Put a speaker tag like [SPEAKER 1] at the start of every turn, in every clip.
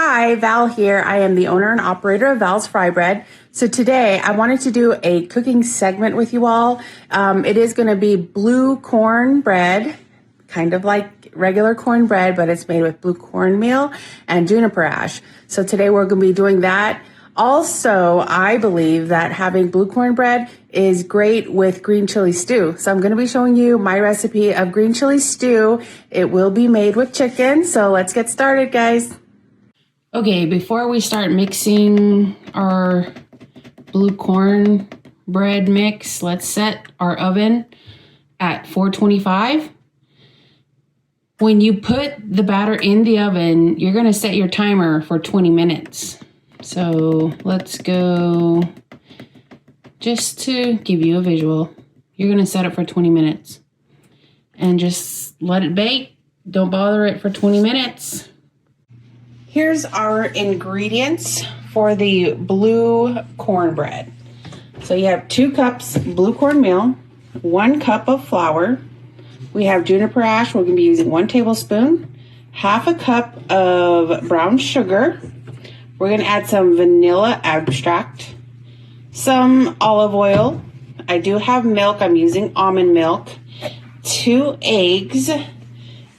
[SPEAKER 1] Hi, Val here. I am the owner and operator of Val's Fry Bread. So today I wanted to do a cooking segment with you all. It is going to be blue cornbread, kind of like regular cornbread, but it's made with blue cornmeal and juniper ash. So today we're going to be doing that. Also, I believe that having blue cornbread is great with green chili stew. So I'm going to be showing you my recipe of green chili stew. It will be made with chicken. So let's get started, guys. Okay, before we start mixing our blue cornbread mix, let's set our oven at 425. When you put the batter in the oven, you're going to set your timer for 20 minutes. So let's go, just to give you a visual, you're going to set it for 20 minutes and just let it bake. Don't bother it for 20 minutes. Here's our ingredients for the blue cornbread. So you have 2 cups blue cornmeal, 1 cup of flour. We have juniper ash. We're going to be using 1 tablespoon, half a cup of brown sugar. We're going to add some vanilla extract, some olive oil. I do have milk. I'm using almond milk, 2 eggs,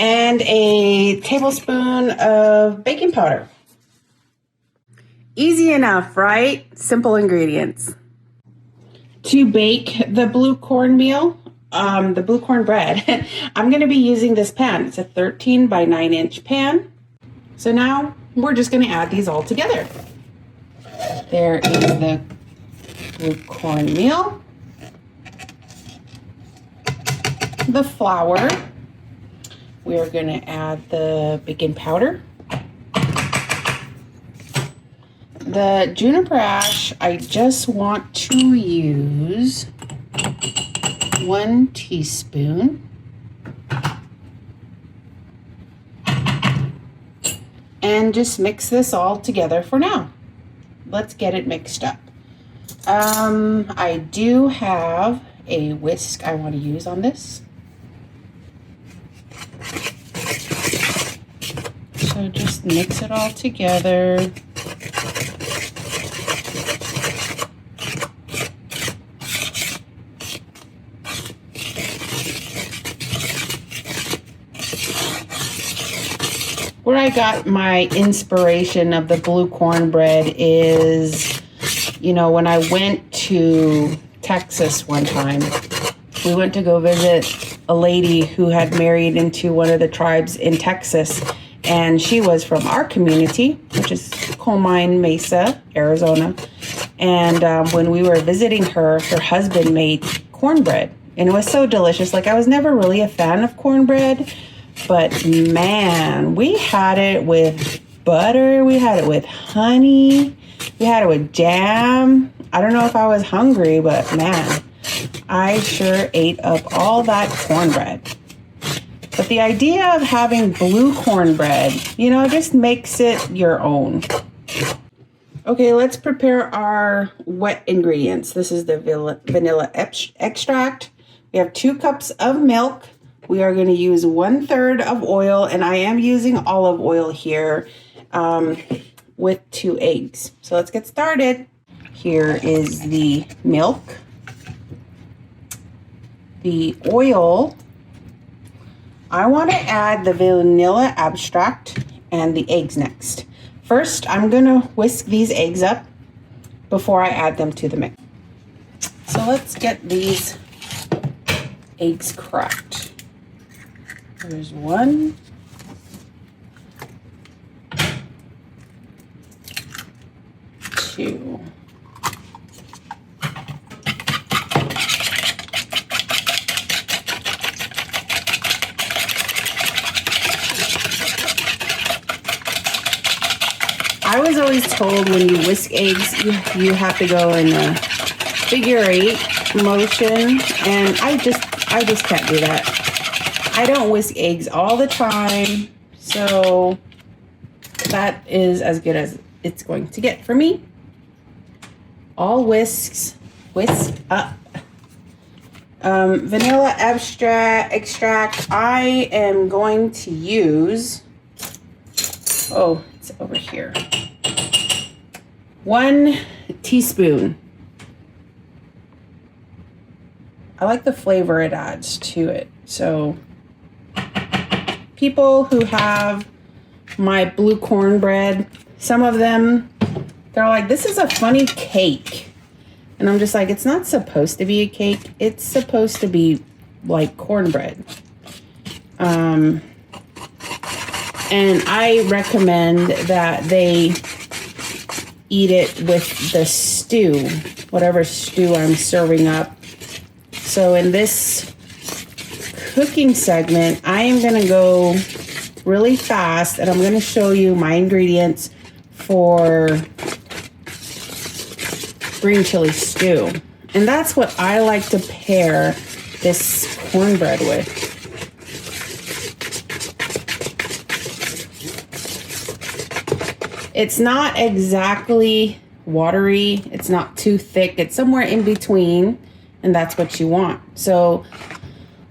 [SPEAKER 1] and a tablespoon of baking powder. Easy enough, right? Simple ingredients. To bake the blue cornmeal, the blue cornbread, I'm going to be using this pan. It's a 13 by 9 inch pan. So now we're just going to add these all together. There is the blue cornmeal, the flour. We are going to add the baking powder, the juniper ash. I just want to use 1 teaspoon. And just mix this all together for now. Let's get it mixed up. I do have a whisk I want to use on this. So just mix it all together. Where I got my inspiration of the blue cornbread is, when I went to Texas one time, we went to go visit a lady who had married into one of the tribes in Texas, and she was from our community, which is Coal Mine Mesa, Arizona. And when we were visiting her, her husband made cornbread, and it was so delicious. Like, I was never really a fan of cornbread, but man, we had it with butter, we had it with honey, we had it with jam. I don't know if I was hungry, but man, I sure ate up all that cornbread. But the idea of having blue cornbread, just makes it your own. Okay, let's prepare our wet ingredients. This is the vanilla extract. We have 2 cups of milk. We are going to use 1/3 of oil, and I am using olive oil here with 2 eggs. So let's get started. Here is the milk, the oil. I want to add the vanilla extract and the eggs next. First, I'm going to whisk these eggs up before I add them to the mix. So let's get these eggs cracked. There's 1. 2. I was always told when you whisk eggs, you have to go in a figure 8 motion, and I just can't do that. I don't whisk eggs all the time, so that is as good as it's going to get for me. All whisk up. Vanilla extract, I am going to use, it's over here. 1 teaspoon. I like the flavor it adds to it. So people who have my blue cornbread, some of them, they're like, this is a funny cake. And I'm just like, it's not supposed to be a cake. It's supposed to be like cornbread. And I recommend that they eat it with the stew, whatever stew I'm serving up. So in this cooking segment, I am going to go really fast and I'm going to show you my ingredients for green chili stew. And that's what I like to pair this cornbread with. It's not exactly watery. It's not too thick. It's somewhere in between, and that's what you want. So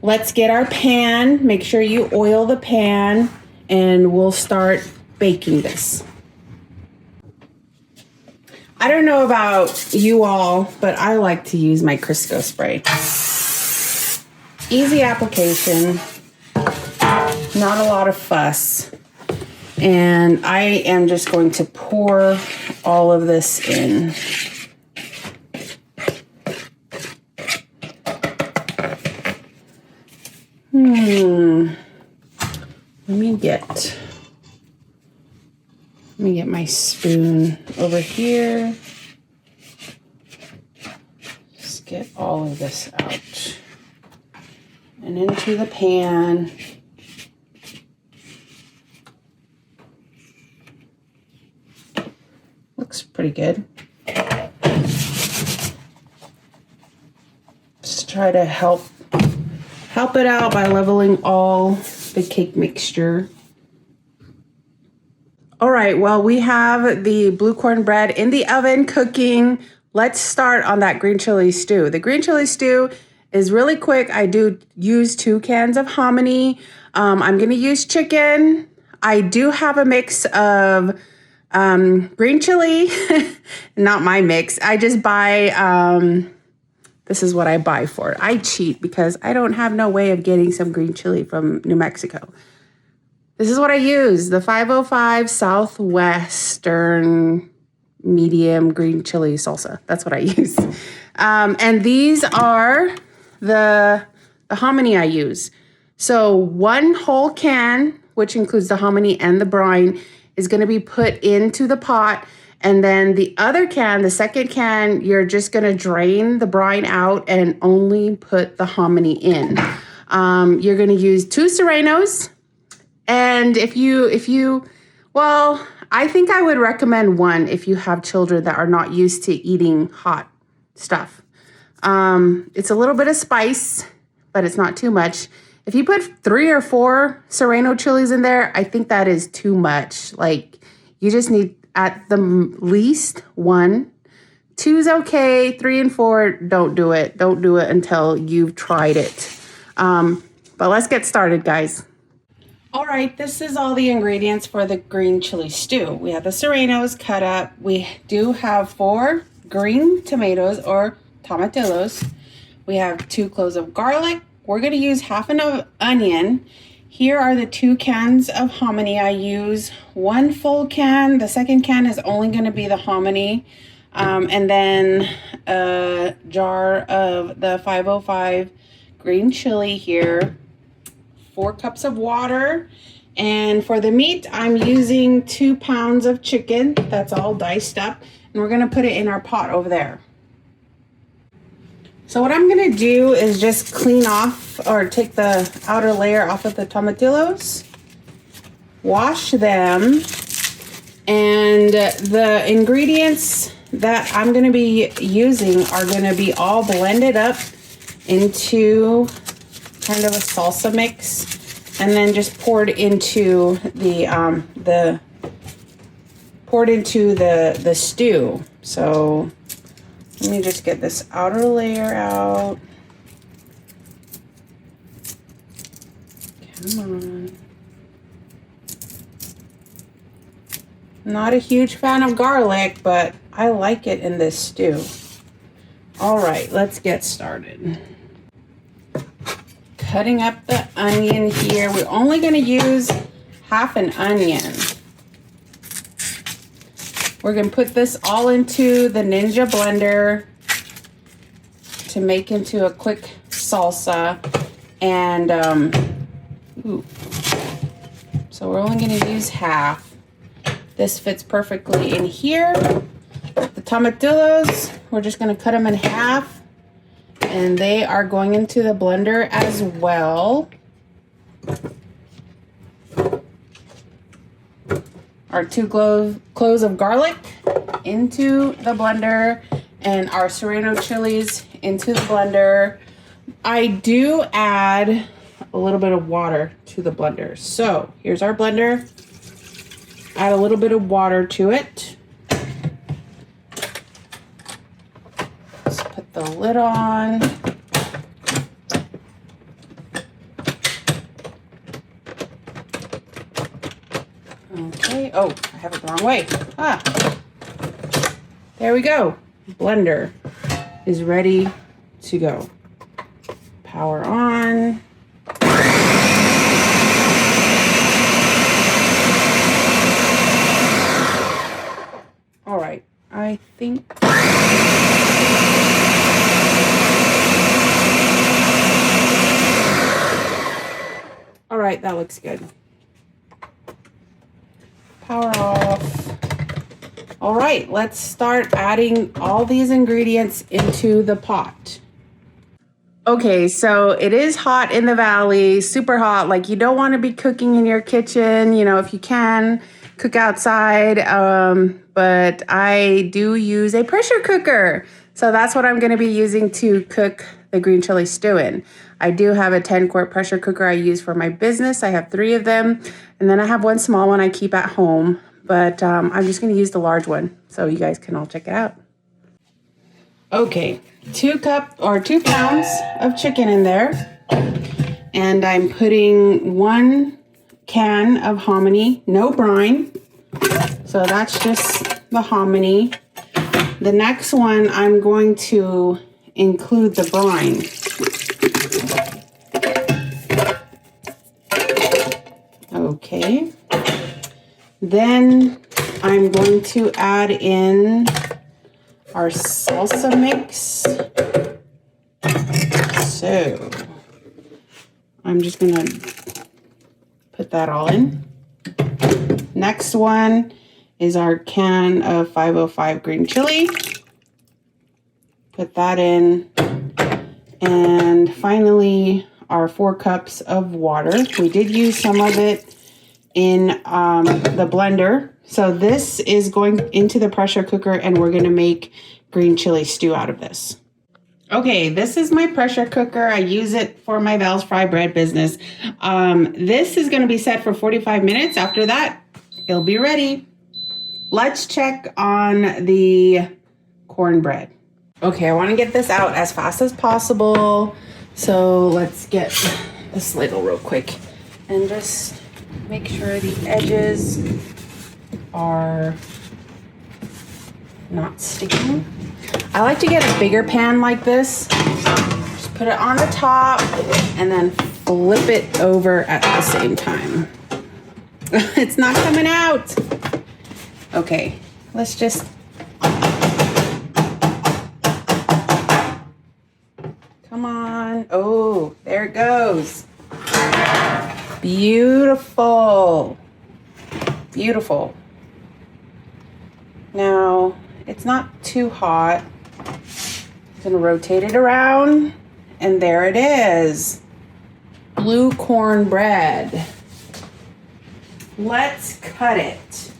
[SPEAKER 1] let's get our pan. Make sure you oil the pan, and we'll start baking this. I don't know about you all, but I like to use my Crisco spray. Easy application, not a lot of fuss. And I am just going to pour all of this in. Let me get my spoon over here. Just get all of this out and into the pan. Looks pretty good. Just try to help it out by leveling all the cake mixture. All right, well, we have the blue cornbread in the oven cooking. Let's start on that green chili stew. The green chili stew is really quick. I do use 2 cans of hominy. I'm gonna use chicken. I do have a mix of green chili, not my mix. I just buy, this is what I buy for it. I cheat because I don't have no way of getting some green chili from New Mexico. This is what I use, the 505 Southwestern medium green chili salsa. That's what I use. And these are the hominy I use. So 1 whole can, which includes the hominy and the brine, is going to be put into the pot. And then the other can, the second can, you're just going to drain the brine out and only put the hominy in. You're going to use 2 Serenos. And if you, well, I think I would recommend 1 if you have children that are not used to eating hot stuff. It's a little bit of spice, but it's not too much. If you put 3 or 4 Serrano chilies in there, I think that is too much. Like, you just need at the least 1. 2's okay. 3 and 4, don't do it. Don't do it until you've tried it. But let's get started, guys. All right, this is all the ingredients for the green chili stew. We have the serranos cut up. We do have 4 green tomatoes or tomatillos. We have 2 cloves of garlic. We're going to use half an onion. Here are the 2 cans of hominy I use. 1 full can. The second can is only going to be the hominy. And then a jar of the 505 green chili here. 4 cups of water. And for the meat, I'm using 2 pounds of chicken. That's all diced up. And we're going to put it in our pot over there. So what I'm going to do is just clean off or take the outer layer off of the tomatillos. Wash them. And the ingredients that I'm going to be using are going to be all blended up into kind of a salsa mix, and then just poured into the stew. So let me just get this outer layer out. Come on. Not a huge fan of garlic, but I like it in this stew. All right, let's get started. Cutting up the onion here. We're only gonna use half an onion. We're gonna put this all into the Ninja blender to make into a quick salsa. And, so we're only gonna use half. This fits perfectly in here. The tomatillos, we're just gonna cut them in half, and they are going into the blender as well. Our 2 cloves of garlic into the blender, and our serrano chilies into the blender. I do add a little bit of water to the blender. So here's our blender. Add a little bit of water to it. Let's put the lid on. Okay, oh, I have it the wrong way. There we go. Blender is ready to go. Power on. All right, I think. All right, that looks good. Power off. All right, let's start adding all these ingredients into the pot. Okay, so it is hot in the valley, super hot. Like, you don't want to be cooking in your kitchen, you know, if you can, cook outside. But I do use a pressure cooker. So that's what I'm going to be using to cook the green chili stew in. I do have a 10-quart pressure cooker I use for my business. I have 3 of them. And then I have one small one I keep at home. But I'm just going to use the large one so you guys can all check it out. Okay, 2 pounds of chicken in there. And I'm putting 1 can of hominy, no brine. So that's just the hominy. The next one, I'm going to include the brine. Okay. Then I'm going to add in our salsa mix. So I'm just gonna put that all in. Next one is our can of 505 green chili. Put that in. And finally, our 4 cups of water. We did use some of it in the blender. So this is going into the pressure cooker, and we're gonna make green chili stew out of this. Okay, this is my pressure cooker. I use it for my Val's Fry Bread business. This is gonna be set for 45 minutes. After that, it'll be ready. Let's check on the cornbread. Okay, I wanna get this out as fast as possible. So let's get this ladle real quick and just make sure the edges are not sticking. I like to get a bigger pan like this. Just put it on the top and then flip it over at the same time. It's not coming out. Okay, let's just. Come on. Oh, there it goes. Beautiful. Beautiful. Now, it's not too hot. I'm gonna rotate it around, and there it is. Blue cornbread. Let's cut it.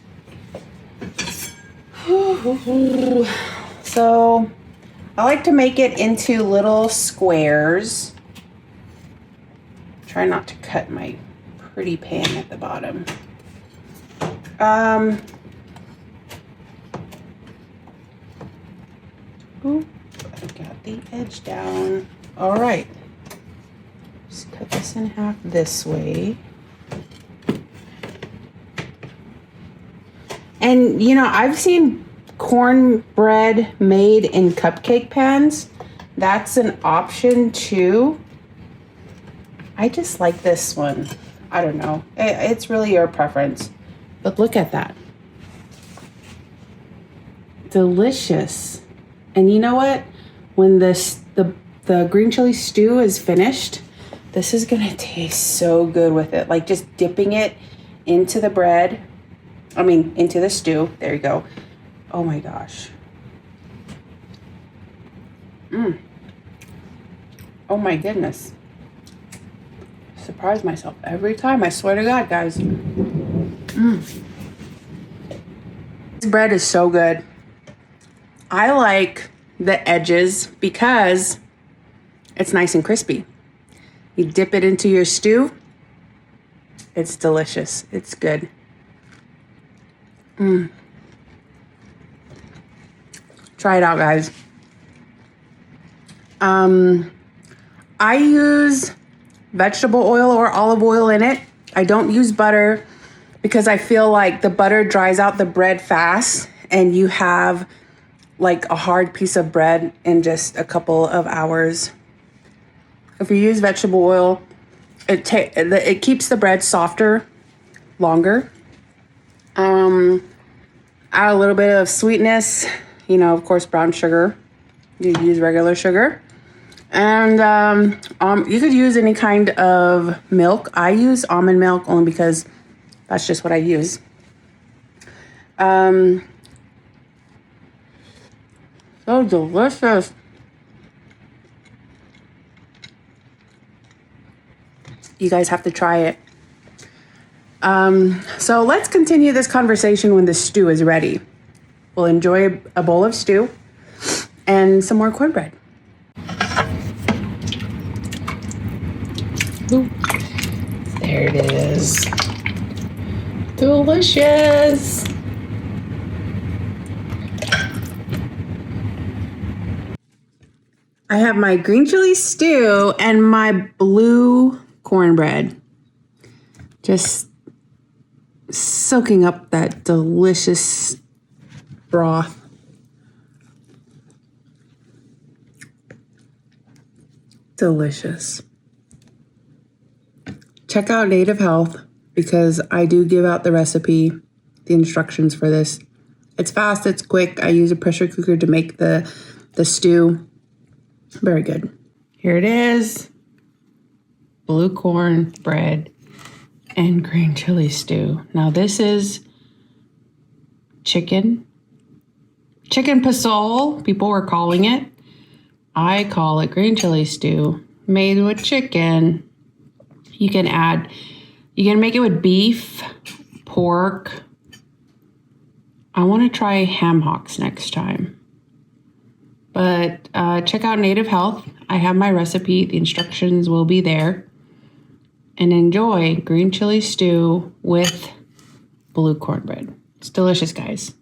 [SPEAKER 1] So, I like to make it into little squares. Try not to cut my pretty pan at the bottom. Oop, I got the edge down. All right. Just cut this in half this way. And you know, I've seen cornbread made in cupcake pans. That's an option too. I just like this one. I don't know. It's really your preference. But look at that. Delicious. And you know what? When the green chili stew is finished, this is gonna taste so good with it. Like just dipping it into the bread. I mean, into the stew. There you go. Oh my gosh. Oh my goodness. Surprise myself every time. I swear to God, guys. This bread is so good. I like the edges because it's nice and crispy. You dip it into your stew. It's delicious. It's good. Try it out, guys. I use vegetable oil or olive oil in it. I don't use butter because I feel like the butter dries out the bread fast and you have like a hard piece of bread in just a couple of hours. If you use vegetable oil, it keeps the bread softer longer. Add a little bit of sweetness, you know, of course, brown sugar. You use regular sugar. And you could use any kind of milk. I use almond milk only because that's just what I use. So delicious. You guys have to try it. So let's continue this conversation when the stew is ready. We'll enjoy a bowl of stew and some more cornbread. Ooh, there it is. Delicious. I have my green chili stew and my blue cornbread. Just soaking up that delicious broth. Delicious. Check out Native Health because I do give out the recipe, the instructions for this. It's fast, it's quick. I use a pressure cooker to make the stew. Very good. Here it is. Blue cornbread and green chili stew. Now this is chicken pasole, people were calling it. I call it green chili stew made with chicken. You can make it with beef, pork. I want to try ham hocks next time. But check out Native Health. I have my recipe. The instructions will be there. And enjoy green chili stew with blue cornbread. It's delicious, guys.